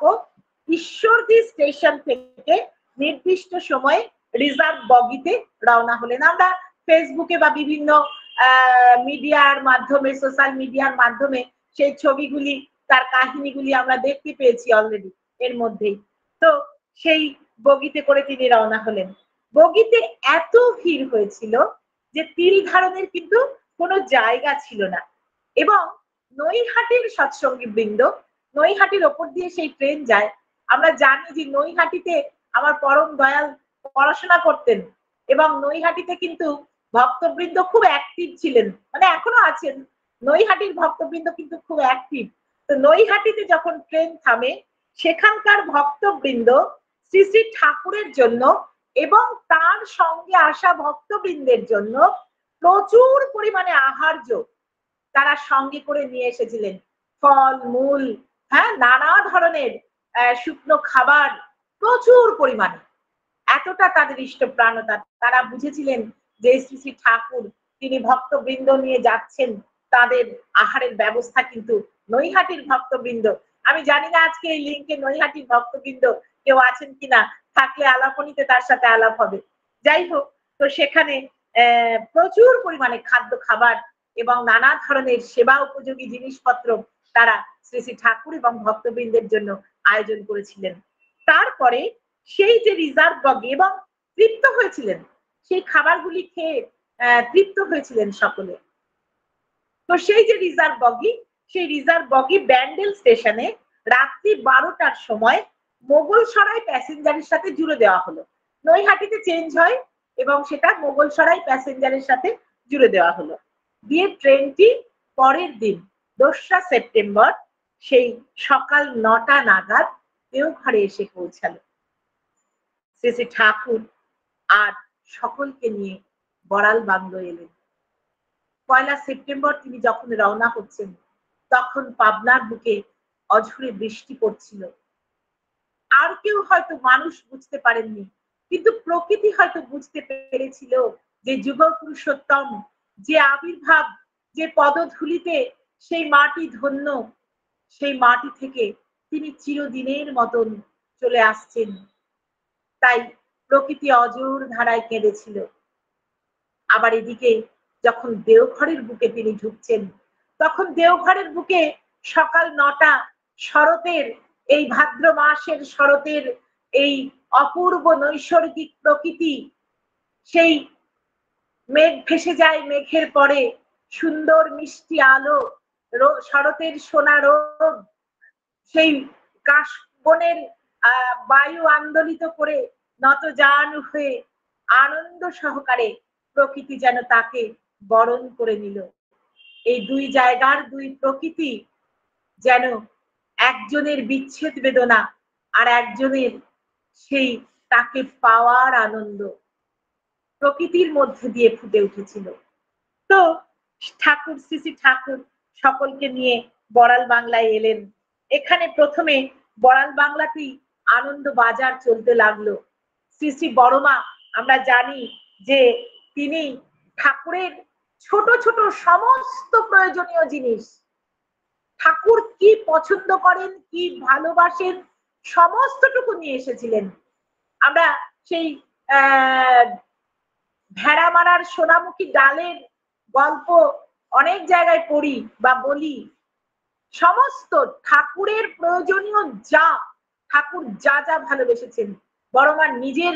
ঈশ্বরদী স্টেশন থেকে নির্দিষ্ট সময়ে রিজার্ভ বগিতে রওনা হলেন। আমরা ফেসবুকে বা বিভিন্ন মিডিয়ার মাধ্যমে, সোশ্যাল মিডিয়ার মাধ্যমে সেই ছবিগুলি, তার কাহিনীগুলি আমরা দেখতে পেয়েছি অলরেডি এর মধ্যেই। তো সেই বগিতে করে তিনি রওনা হলেন। বগিতে এত ভিড় হয়েছিল যে তিল ধারণের কিন্তু কোনো জায়গা ছিল না। এবং নৈহাটির সৎসঙ্গী বৃন্দ, নৈহাটির ওপর দিয়ে সেই ট্রেন যায়। আমরা জানি যে নৈহাটিতে আমার পরম দয়াল পড়াশোনা করতেন এবং নৈহাটিতে কিন্তু ভক্তবৃন্দ খুব অ্যাক্টিভ ছিলেন, মানে এখনো আছেন। নৈহাটির ভক্তবৃন্দ কিন্তু খুব অ্যাক্টিভ। তো নৈহাটিতে যখন ট্রেন থামে, সেখানকার ভক্তবৃন্দ শ্রী শ্রী ঠাকুরের জন্য এবং তার সঙ্গে আসা ভক্তবৃন্দের জন্য প্রচুর পরিমাণে আহার্য তারা সঙ্গে করে নিয়ে এসেছিলেন। ফল মূল, হ্যাঁ, নানা ধরনের শুকনো খাবার প্রচুর পরিমাণে। এতটা তাদের ইষ্টপ্রাণতা, তারা বুঝেছিলেন যে শ্রী শ্রী ঠাকুর তিনি ভক্তবৃন্দ নিয়ে যাচ্ছেন, তাদের আহারের ব্যবস্থা কিন্তু নৈহাটির ভক্তবৃন্দ। আমি জানি না আজকে এই লিঙ্কে নৈহাটির ভক্তবৃন্দ কেউ আছেন কিনা, থাকলে আলাপনীতে তার সাথে আলাপ হবে। যাই হোক, তো সেখানে প্রচুর পরিমাণে খাদ্য খাবার এবং নানা ধরনের সেবা উপযোগী জিনিসপত্র তারা শ্রী শ্রী ঠাকুর এবং ভক্তবৃন্দের জন্য আয়োজন করেছিলেন। তারপরে সেই যে রিজার্ভ বগি, এবং তৃপ্ত হয়েছিলেন, সেই খাবারগুলি খেয়ে তৃপ্ত হয়েছিলেন সকলে। তো সেই যে রিজার্ভ বগি, সেই রিজার্ভ বগি ব্যান্ডেল স্টেশনে রাত্রি 12টার সময় মোগলসরাই প্যাসেঞ্জারের সাথে জুড়ে দেওয়া হলো। নৈহাটিতে চেঞ্জ হয় এবং সেটা মোগলসরাই প্যাসেঞ্জারের সাথে জুড়ে দেওয়া হলো। দিয়ে ট্রেনটি পরের দিন 2 সেপ্টেম্বর সেই সকাল 9টা নাগাদ দেওঘরে এসে পৌঁছালো। শ্রী শ্রী ঠাকুর আর সকলকে নিয়ে বড়াল বাংলো এলেন। 1 সেপ্টেম্বর তিনি যখন রওনা হচ্ছেন, তখন পাবনার বুকে অঝোরে বৃষ্টি পড়ছিল। আর কেউ হয়তো মানুষ বুঝতে পারেননি, কিন্তু প্রকৃতি হয়তো বুঝতে পেরেছিল যে যুগ পুরুষোত্তম যে আবির্ভাব, যে পদধূলিতে সেই মাটি ধন্য, সেই মাটি থেকে তিনি চিরদিনের মতন চলে আসছেন। তাই প্রকৃতি অজোর ধারায় কেঁদেছিল। আবার এদিকে যখন দেওঘরের বুকে তিনি ঢুকছেন, তখন দেওঘরের বুকে সকাল 9টা, শরতের এই ভাদ্র মাসের শরতের এই অপূর্ব নৈসর্গিক প্রকৃতি, সেই মেঘ ভেসে যায়, মেঘের পরে সুন্দর মিষ্টি আলো, শরতের সোনা রোদ, সেই কাশবনের বায়ু আন্দোলিত করে নতজান হয়ে আনন্দ সহকারে প্রকৃতি যেন তাকে বরণ করে নিল। এই দুই জায়গার দুই প্রকৃতি যেন একজনের বিচ্ছেদ বেদনা আর একজনের সেই তাকে পাওয়ার আনন্দ প্রকৃতির মধ্যে দিয়ে ফুটে উঠেছিল। তো ঠাকুর, শ্রী শ্রী ঠাকুর সকলকে নিয়ে বড়াল বাংলায় এলেন। এখানে প্রথমে বড়াল বাংলাতেই আনন্দ বাজার চলতে লাগলো। শ্রী শ্রী বড়মা, আমরা জানি যে তিনি ঠাকুরের ছোট ছোট সমস্ত প্রয়োজনীয় জিনিস, ঠাকুর কি পছন্দ করেন, কি ভালোবাসেন, সমস্তটুকু নিয়ে এসেছিলেন। আমরা সেই ভেড়া মারার সোনামুখী ডালের গল্প অনেক জায়গায় পড়ি বা বলি। সমস্ত ঠাকুরের প্রয়োজনীয় যা, ঠাকুর যা যা ভালোবেসেছেন, বড়মা নিজের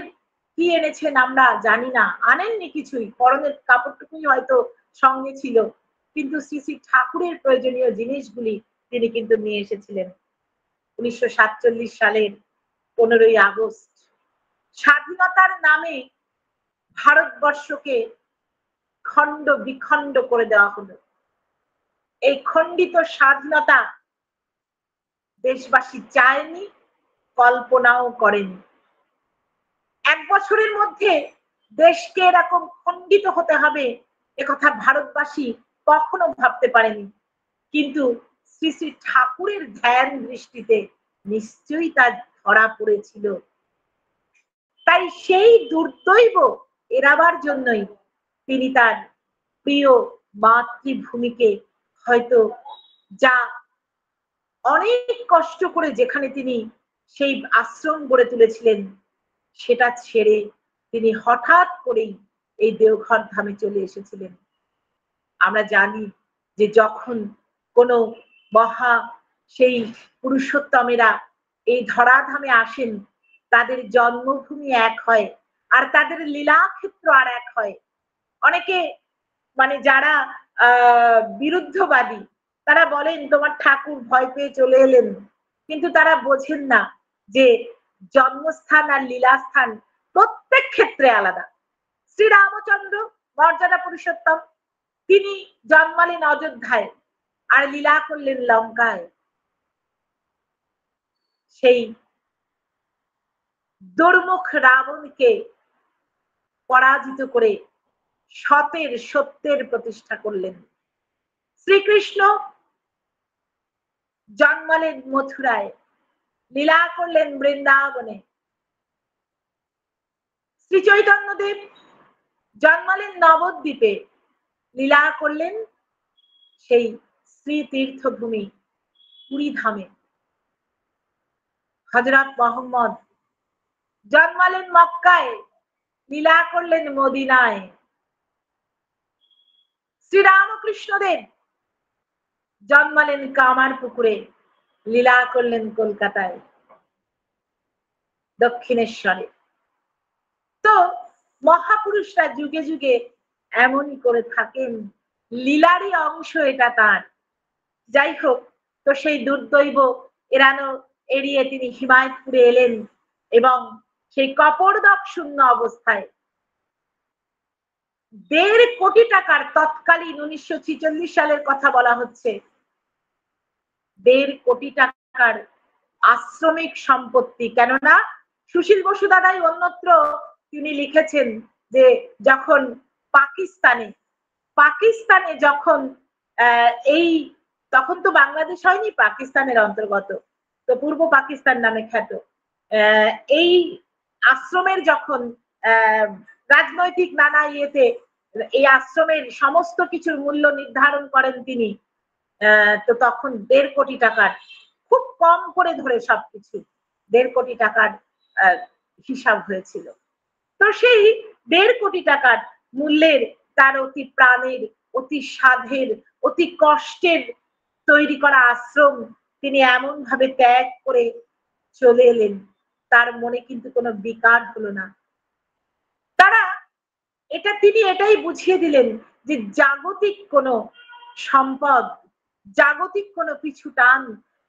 কি এনেছেন আমরা জানি না, আনেননি কিছুই, পরনের কাপড়টুকুই হয়তো সঙ্গে ছিল, কিন্তু শ্রী শ্রী ঠাকুরের প্রয়োজনীয় জিনিসগুলি তিনি কিন্তু নিয়ে এসেছিলেন। 1947 সালের 15ই আগস্ট স্বাধীনতার নামে ভারতবর্ষকে খণ্ড বিখণ্ড করে দেওয়া হলো। এই খণ্ডিত স্বাধীনতা দেশবাসী চায়নি, কল্পনাও করেনি। 1 বছরের মধ্যে দেশকে এরকম খণ্ডিত হতে হবে একথা ভারতবাসী কখনো ভাবতে পারেনি। কিন্তু শ্রী শ্রী ঠাকুরের ধ্যান দৃষ্টিতে নিশ্চয়ই তা ধরা পড়েছিল। তাই সেই দুর্দৈব এড়াবার জন্যই তিনি তার প্রিয় মাতৃভূমিকে হয়তো যা অনেক কষ্ট করে যেখানে তিনি সেই আশ্রম গড়ে তুলেছিলেন সেটা ছেড়ে তিনি হঠাৎ করেই এই দেওঘর ধামে চলে এসেছিলেন। আমরা জানি যে যখন কোনো মহা সেই পুরুষোত্তমেরা এই ধরাধামে আসেন তাদের জন্মভূমি এক হয় আর তাদের লীলাক্ষেত্র আর এক হয়। অনেকে মানে যারা বিরুদ্ধবাদী তারা বলেন তোমার ঠাকুর ভয় পেয়ে চলে এলেন, কিন্তু তারা বোঝেন না যে জন্মস্থান আর লীলাস্থান প্রত্যেক ক্ষেত্রে আলাদা। শ্রীরামচন্দ্র মর্যাদা পুরুষোত্তম, তিনি জন্মালেন অযোধ্যায় আর লীলা করলেন লঙ্কায়। সেই দুর্মুখ রাবণকে পরাজিত করে সত্যের প্রতিষ্ঠা করলেন। শ্রীকৃষ্ণ জন্মালেন মথুরায়, লীলা করলেন বৃন্দাবনে। শ্রী চৈতন্যদেব জন্মালেন নবদ্বীপে, লীলা করলেন সেই শ্রী তীর্থভূমি পুরী ধামে। হযরত মুহাম্মদ জন্মালেন মক্কায়, লীলা করলেন মদিনায়। শ্রীরামকৃষ্ণদেব জন্মালেন কামারপুকুরে, লীলা করলেন কলকাতায়, দক্ষিণেশ্বরে। তো মহাপুরুষরা যুগে যুগে এমনই করে থাকেন, লীলারই অংশ এটা তার। যাই হোক, তো সেই দুর্দৈব এড়িয়ে তিনি হিমায়তপুরে এলেন এবং সেই কপর্দক শূন্য অবস্থায় ১.৫ কোটি টাকার তৎকালীন ১৯৪৬ সালের কথা বলা হচ্ছে, ১.৫ কোটি টাকার আশ্রমিক সম্পত্তি। কেননা সুশীল বসু দাদাই অন্যত্র তিনি লিখেছেন যে যখন পাকিস্তানে যখন এই তখন তো বাংলাদেশ হয়নি, পাকিস্তানের অন্তর্গত, তো পূর্ব পাকিস্তান নামে খ্যাত। এই আশ্রমের যখন রাজনৈতিক নানা ইয়েতে এই আশ্রমের সমস্ত কিছুর মূল্য নির্ধারণ করেন তিনি, তো তখন ১.৫ কোটি টাকার, খুব কম করে ধরে সবকিছু ১.৫ কোটি টাকার হিসাব হয়েছিল। তো সেই ১.৫ কোটি টাকার মূল্যের তার অতি প্রাণের, অতি সাধের, অতি কষ্টের তৈরি করা আশ্রম তিনি এমন ভাবে ত্যাগ করে চলে এলেন, তার মনে কিন্তু কোনো বিকার হলো না। তিনি এটাই বুঝিয়ে দিলেন যে জাগতিক কোনো সম্পদ, জাগতিক কোনো পিছু টান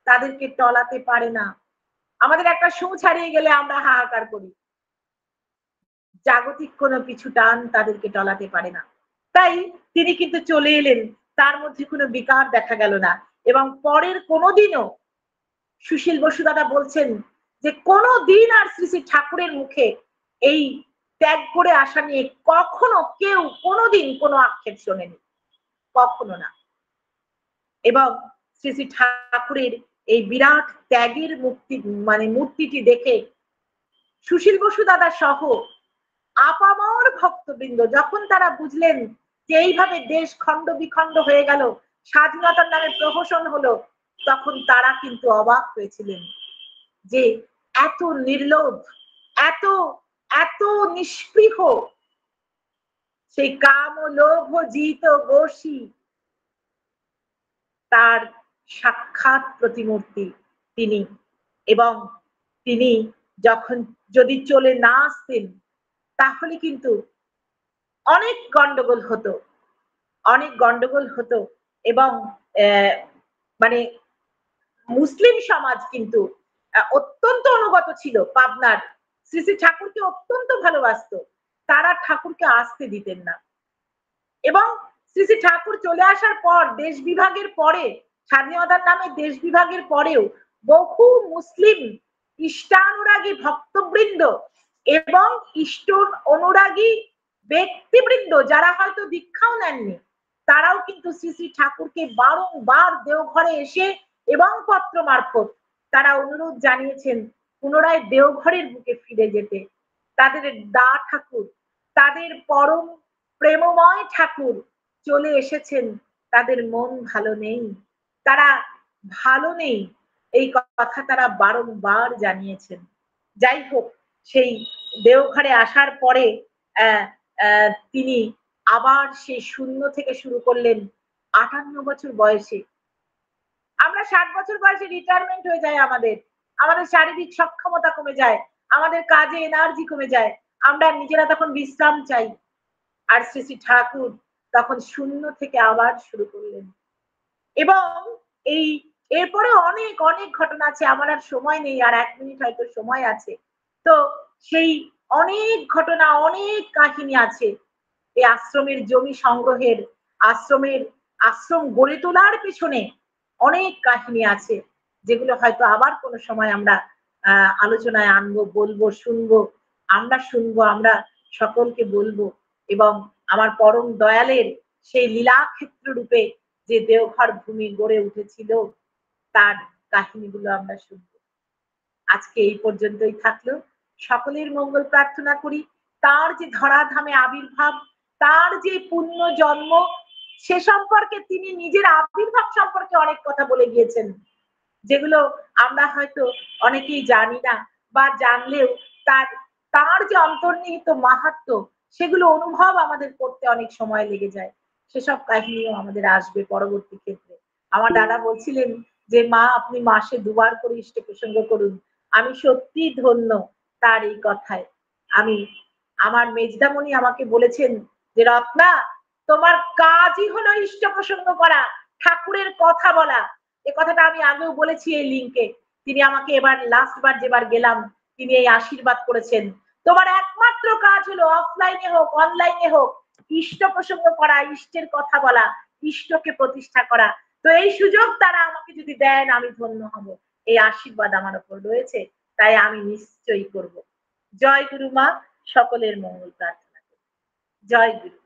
তাদেরকে টলাতে পারে না। আমাদের একটা সূচ হারিয়ে গেলে আমরা হাহাকার করি, জাগতিক কোনো পিছু টান তাদেরকে টলাতে পারে না। তাই তিনি কিন্তু চলে এলেন, তার মধ্যে কোনো বিকার দেখা গেল না। এবং পরের কোনোদিনও সুশীল বসু দাদা বলছেন যে কোনোদিন আর শ্রী শ্রী ঠাকুরের মুখে এই ত্যাগ করে আসা নিয়ে কখনো কেউ কোনোদিন কোনো আক্ষেপ শোনেনি, কখনো না। এবং শ্রী শ্রী ঠাকুরের এই বিরাট ত্যাগের মূর্তিটি দেখে সুশীল বসু দাদা সহ আপামর ভক্তবৃন্দ যখন তারা বুঝলেন যে এইভাবে দেশ খণ্ড বিখণ্ড হয়ে গেল, স্বাধীনতার নামে প্রহসন হলো, তখন তারা কিন্তু অবাক হয়েছিলেন যে এত নির্লোভ, এত এত নিষ্পৃহ সেই কাম ও লোভ জিত বসি তার সাক্ষাৎ প্রতিমূর্তি তিনি। এবং তিনি যখন যদি চলে না আসতেন তাহলে কিন্তু অনেক গন্ডগোল হতো, অনেক গন্ডগোল হতো। এবং মানে মুসলিম সমাজ কিন্তু অত্যন্ত অনুগত ছিল, পাবনার শ্রী শ্রী ঠাকুরকে অত্যন্ত ভালোবাসতো, তারা ঠাকুরকে আসতে দিতেন না। এবং শ্রী শ্রী ঠাকুর চলে আসার পর, দেশ বিভাগের পরে, স্বাধীনতার নামে দেশ বিভাগের পরেও বহু মুসলিম ইষ্টানুরাগী ভক্তবৃন্দ এবং ইষ্ট অনুরাগী ব্যক্তিবৃন্দ যারা হয়তো দীক্ষাও নেননি, তারাও কিন্তু শ্রী শ্রী ঠাকুরকে বারংবার দেওঘরে এসে এবং পত্র মারফত তারা অনুরোধ জানিয়েছেন পুনরায় দেওঘরের বুকে ফিরে যেতে। তাদের দা ঠাকুর, তাদের পরম প্রেমময় ঠাকুর চলে এসেছেন, তাদের মন ভালো নেই, তারা ভালো নেই, এই কথা তারা বারংবার জানিয়েছেন। যাই হোক, সেই দেওঘরে আসার পরে তিনি আবার সেই শূন্য থেকে শুরু করলেন ৫৮ বছর বয়সে। আমরা ৬০ বছর বয়সে রিটায়ারমেন্ট হয়ে যায় আমাদের। আমাদের শারীরিক সক্ষমতা কমে যায়। আমাদের কাজে এনার্জি কমে যায়। আমরা নিজেরা তখন বিশ্রাম চাই। আর শ্রী শ্রী ঠাকুর তখন শূন্য থেকে আবার শুরু করলেন। এবং এই এরপরে অনেক অনেক ঘটনা আছে, আমার আর সময় নেই, আর ১ মিনিট হয়তো সময় আছে। তো সেই অনেক ঘটনা, অনেক কাহিনী আছে এই আশ্রমের জমি সংগ্রহের, আশ্রমের আশ্রম গড়ে তোলার পেছনে অনেক কাহিনী আছে, যেগুলো হয়তো আবার কোনো সময় আমরা আলোচনায় আনবো, বলবো, শুনবো। আমরা শুনবো, আমরা সকলকে বলবো এবং আমার পরম দয়ালের সেই লীলাক্ষেত্র রূপে যে দেওঘর ভূমি গড়ে উঠেছিল তার কাহিনীগুলো আমরা শুনবো। আজকে এই পর্যন্তই থাকলো। সকলের মঙ্গল প্রার্থনা করি। তার যে ধরাধামে আবির্ভাব, তার যে পুণ্য জন্ম, সে সম্পর্কে তিনি নিজের আবির্ভাব সম্পর্কে অনেক কথা বলে গিয়েছেন, যেগুলো আমরা হয়তো অনেকেই জানি না, বা জানলেও তার তার যে অন্তর্নিহিত মাহাত্ম্য সেগুলো অনুভব আমাদের করতে অনেক সময় লেগে যায়। সেসব কাহিনীও আমাদের আসবে পরবর্তী ক্ষেত্রে। আমার দাদা বলছিলেন যে মা আপনি মাসে ২ বার করে ইষ্ট প্রসঙ্গ করুন। আমি সত্যিই ধন্য তার এই কথায়। আমি আমার মেজদামণি আমাকে বলেছেন যে রত্না, তোমার কাজই হলো ইষ্ট প্রসঙ্গ করা, ঠাকুরের কথা বলা। এ কথাটা আমি আগেও বলেছি এই লিঙ্কে। তিনি আমাকে এবার লাস্ট বার যেবার গেলাম তিনি এই আশীর্বাদ করেছেন। তোমার একমাত্র কাজ হলো অফলাইনে হোক অনলাইনে হোক ইষ্ট প্রসঙ্গ করা, ইষ্টের কথা বলা, ইষ্টকে প্রতিষ্ঠা করা। তো এই সুযোগ তারা আমাকে যদি দেন আমি ধন্য হব। এই আশীর্বাদ আমার উপর রয়েছে, তাই আমি নিশ্চয়ই করব। জয় গুরু মা, সকলের মঙ্গল প্রার্থনা করি। জয় গুরু।